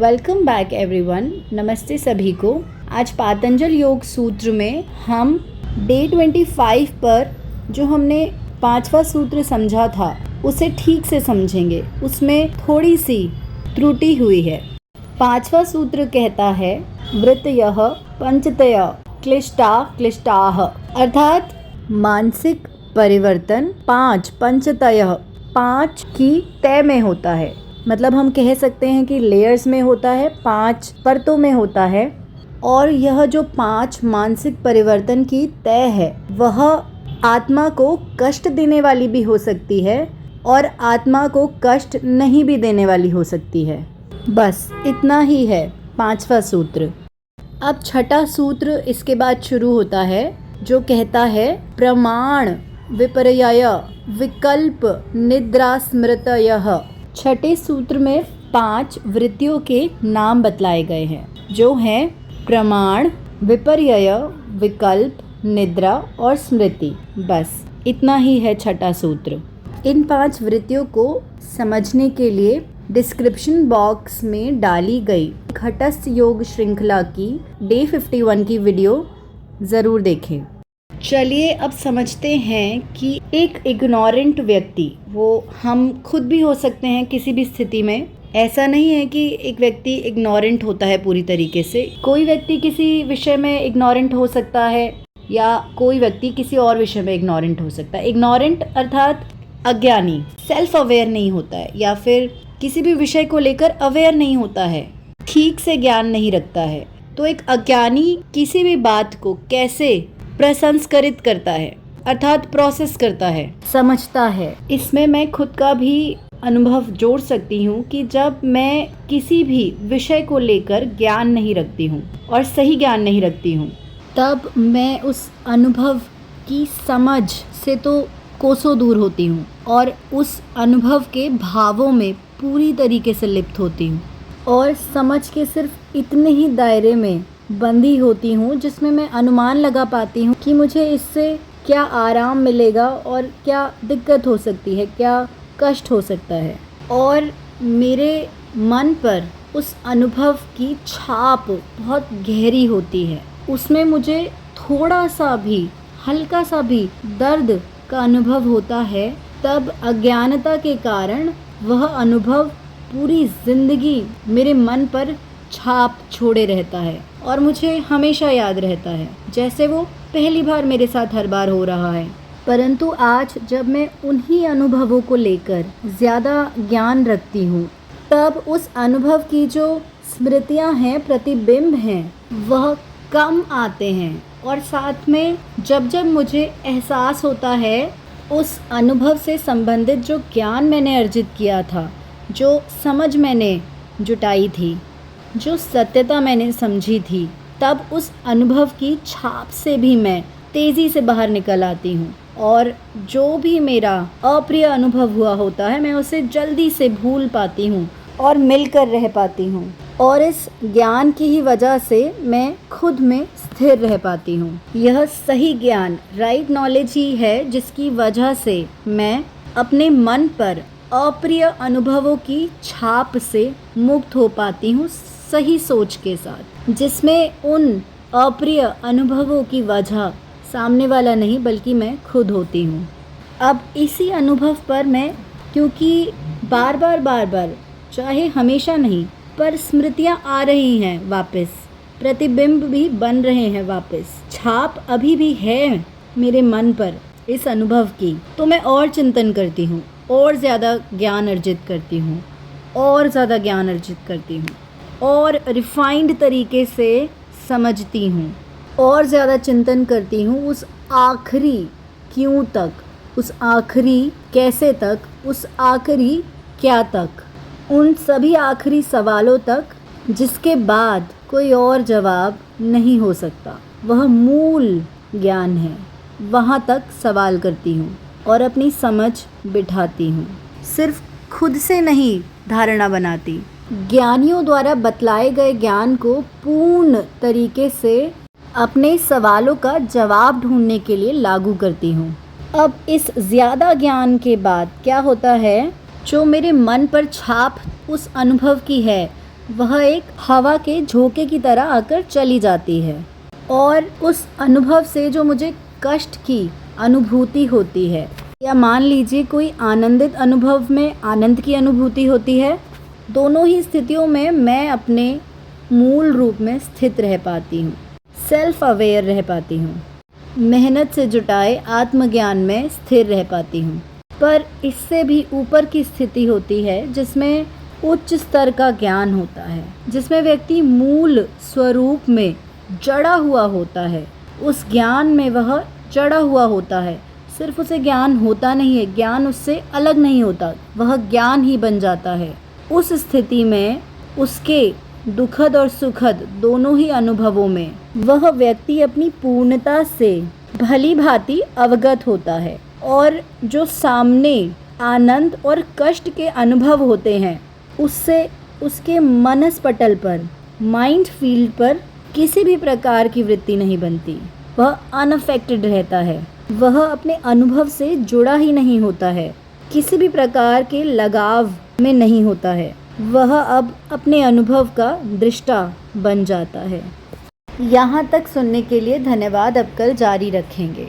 Welcome back everyone. नमस्ते सभी को। आज पातंजल योग सूत्र में हम डे 25 पर जो हमने 5वां सूत्र समझा था उसे ठीक से समझेंगे। उसमें थोड़ी सी त्रुटि हुई है। 5वां सूत्र कहता है वृत्तयः पंचतय क्लिष्टाः, अर्थात मानसिक परिवर्तन 5 पंचतयः 5 की तय में होता है। मतलब हम कह सकते हैं कि लेयर्स में होता है, 5 परतों में होता है। और यह जो 5 मानसिक परिवर्तन की तय है वह आत्मा को कष्ट देने वाली भी हो सकती है और आत्मा को कष्ट नहीं भी देने वाली हो सकती है। बस इतना ही है 5वां सूत्र। अब 6ठा सूत्र इसके बाद शुरू होता है जो कहता है प्रमाण विपर्यय विकल्प निद्रा स्मृतयः। 6ठे सूत्र में 5 वृत्तियों के नाम बतलाए गए हैं जो हैं प्रमाण, विपर्यय, विकल्प, निद्रा और स्मृति। बस इतना ही है 6ठा सूत्र। इन 5 वृत्तियों को समझने के लिए डिस्क्रिप्शन बॉक्स में डाली गई घटस्थ योग श्रृंखला की डे 51 की वीडियो ज़रूर देखें। चलिए अब समझते हैं कि एक इग्नोरेंट व्यक्ति, वो हम खुद भी हो सकते हैं किसी भी स्थिति में। ऐसा नहीं है कि एक व्यक्ति इग्नोरेंट होता है पूरी तरीके से। कोई व्यक्ति किसी विषय में इग्नोरेंट हो सकता है या कोई व्यक्ति किसी और विषय में इग्नोरेंट हो सकता है। इग्नोरेंट अर्थात अज्ञानी, सेल्फ अवेयर नहीं होता है या फिर किसी भी विषय को लेकर अवेयर नहीं होता है, ठीक से ज्ञान नहीं रखता है। तो एक अज्ञानी किसी भी बात को कैसे प्रसंस्करित करता है अर्थात प्रोसेस करता है, समझता है। इसमें मैं खुद का भी अनुभव जोड़ सकती हूँ कि जब मैं किसी भी विषय को लेकर ज्ञान नहीं रखती हूँ और सही ज्ञान नहीं रखती हूँ, तब मैं उस अनुभव की समझ से तो कोसों दूर होती हूँ और उस अनुभव के भावों में पूरी तरीके से लिप्त होती हूँ और समझ के सिर्फ इतने ही दायरे में बंधी होती हूँ जिसमें मैं अनुमान लगा पाती हूँ कि मुझे इससे क्या आराम मिलेगा और क्या दिक्कत हो सकती है, क्या कष्ट हो सकता है। और मेरे मन पर उस अनुभव की छाप बहुत गहरी होती है। उसमें मुझे थोड़ा सा भी, हल्का सा भी दर्द का अनुभव होता है, तब अज्ञानता के कारण वह अनुभव पूरी ज़िंदगी मेरे मन पर छाप छोड़े रहता है और मुझे हमेशा याद रहता है जैसे वो पहली बार मेरे साथ हर बार हो रहा है। परंतु आज जब मैं उन्हीं अनुभवों को लेकर ज़्यादा ज्ञान रखती हूँ, तब उस अनुभव की जो स्मृतियाँ हैं, प्रतिबिंब हैं, वह कम आते हैं। और साथ में जब जब मुझे एहसास होता है उस अनुभव से संबंधित जो ज्ञान मैंने अर्जित किया था, जो समझ मैंने जुटाई थी, जो सत्यता मैंने समझी थी, तब उस अनुभव की छाप से भी मैं तेज़ी से बाहर निकल आती हूँ और जो भी मेरा अप्रिय अनुभव हुआ होता है मैं उसे जल्दी से भूल पाती हूँ और मिलकर रह पाती हूँ। और इस ज्ञान की ही वजह से मैं खुद में स्थिर रह पाती हूँ। यह सही ज्ञान, राइट नॉलेज ही है जिसकी वजह से मैं अपने मन पर अप्रिय अनुभवों की छाप से मुक्त हो पाती हूँ सही सोच के साथ, जिसमें उन अप्रिय अनुभवों की वजह सामने वाला नहीं बल्कि मैं खुद होती हूँ। अब इसी अनुभव पर मैं, क्योंकि बार बार चाहे हमेशा नहीं पर स्मृतियाँ आ रही हैं वापस, प्रतिबिंब भी बन रहे हैं वापस, छाप अभी भी है मेरे मन पर इस अनुभव की, तो मैं और चिंतन करती हूँ और ज़्यादा ज्ञान अर्जित करती हूँ और ज़्यादा ज्ञान अर्जित करती हूँ और रिफाइंड तरीके से समझती हूँ और ज़्यादा चिंतन करती हूँ उस आखिरी क्यों तक, उस आखिरी कैसे तक, उस आखिरी क्या तक, उन सभी आखिरी सवालों तक जिसके बाद कोई और जवाब नहीं हो सकता। वह मूल ज्ञान है, वहाँ तक सवाल करती हूँ और अपनी समझ बिठाती हूँ। सिर्फ खुद से नहीं धारणा बनाती, ज्ञानियों द्वारा बतलाए गए ज्ञान को पूर्ण तरीके से अपने सवालों का जवाब ढूंढने के लिए लागू करती हूँ। अब इस ज़्यादा ज्ञान के बाद क्या होता है, जो मेरे मन पर छाप उस अनुभव की है वह एक हवा के झोंके की तरह आकर चली जाती है और उस अनुभव से जो मुझे कष्ट की अनुभूति होती है, या मान लीजिए कोई आनंदित अनुभव में आनंद की अनुभूति होती है, दोनों ही स्थितियों में मैं अपने मूल रूप में स्थित रह पाती हूँ, सेल्फ अवेयर रह पाती हूँ, मेहनत से जुटाए आत्मज्ञान में स्थिर रह पाती हूँ। पर इससे भी ऊपर की स्थिति होती है जिसमें उच्च स्तर का ज्ञान होता है, जिसमें व्यक्ति मूल स्वरूप में जड़ा हुआ होता है, उस ज्ञान में वह जड़ा हुआ होता है। सिर्फ उसे ज्ञान होता नहीं है, ज्ञान उससे अलग नहीं होता, वह ज्ञान ही बन जाता है। उस स्थिति में उसके दुखद और सुखद दोनों ही अनुभवों में वह व्यक्ति अपनी पूर्णता से भली भांति अवगत होता है और जो सामने आनंद और कष्ट के अनुभव होते हैं उससे उसके मनस्पटल पर, माइंड फील्ड पर किसी भी प्रकार की वृत्ति नहीं बनती। वह अनअफेक्टेड रहता है, वह अपने अनुभव से जुड़ा ही नहीं होता है, किसी भी प्रकार के लगाव में नहीं होता है, वह अब अपने अनुभव का दृष्टा बन जाता है। यहाँ तक सुनने के लिए धन्यवाद। अब कल जारी रखेंगे।